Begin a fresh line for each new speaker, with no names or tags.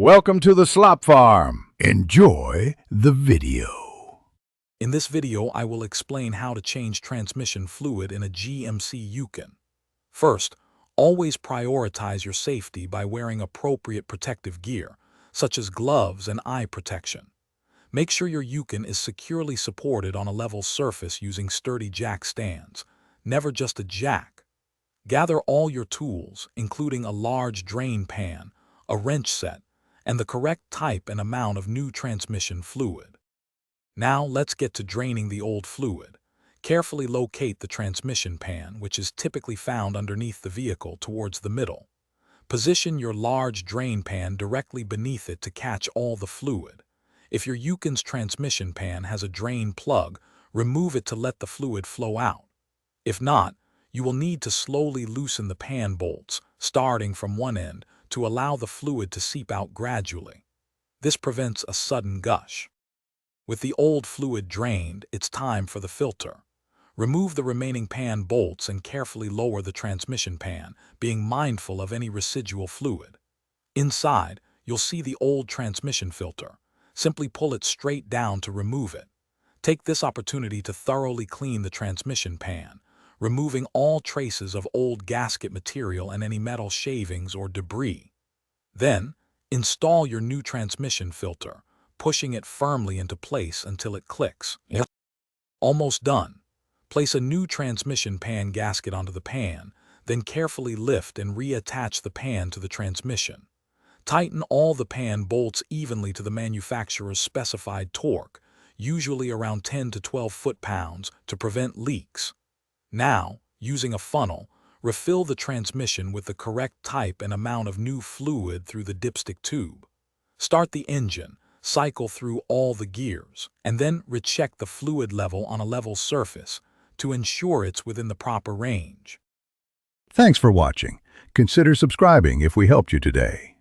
Welcome to the Slop Farm. Enjoy the video.
In this video, I will explain how to change transmission fluid in a GMC Yukon. First, always prioritize your safety by wearing appropriate protective gear, such as gloves and eye protection. Make sure your Yukon is securely supported on a level surface using sturdy jack stands, never just a jack. Gather all your tools, including a large drain pan, a wrench set, and the correct type and amount of new transmission fluid. Now let's get to draining the old fluid. Carefully locate the transmission pan, which is typically found underneath the vehicle towards the middle. Position your large drain pan directly beneath it to catch all the fluid. If your Yukon's transmission pan has a drain plug, remove it to let the fluid flow out. If not, you will need to slowly loosen the pan bolts, starting from one end, to allow the fluid to seep out gradually. This prevents a sudden gush. With the old fluid drained, it's time for the filter. Remove the remaining pan bolts and carefully lower the transmission pan, being mindful of any residual fluid. Inside, you'll see the old transmission filter. Simply pull it straight down to remove it. Take this opportunity to thoroughly clean the transmission pan, removing all traces of old gasket material and any metal shavings or debris. Then, install your new transmission filter, pushing it firmly into place until it clicks.
Yep.
Almost done. Place a new transmission pan gasket onto the pan, then carefully lift and reattach the pan to the transmission. Tighten all the pan bolts evenly to the manufacturer's specified torque, usually around 10 to 12 foot-pounds, to prevent leaks. Now, using a funnel, refill the transmission with the correct type and amount of new fluid through the dipstick tube. Start the engine, cycle through all the gears, and then recheck the fluid level on a level surface to ensure it's within the proper range.
Thanks for watching. Consider subscribing if we helped you today.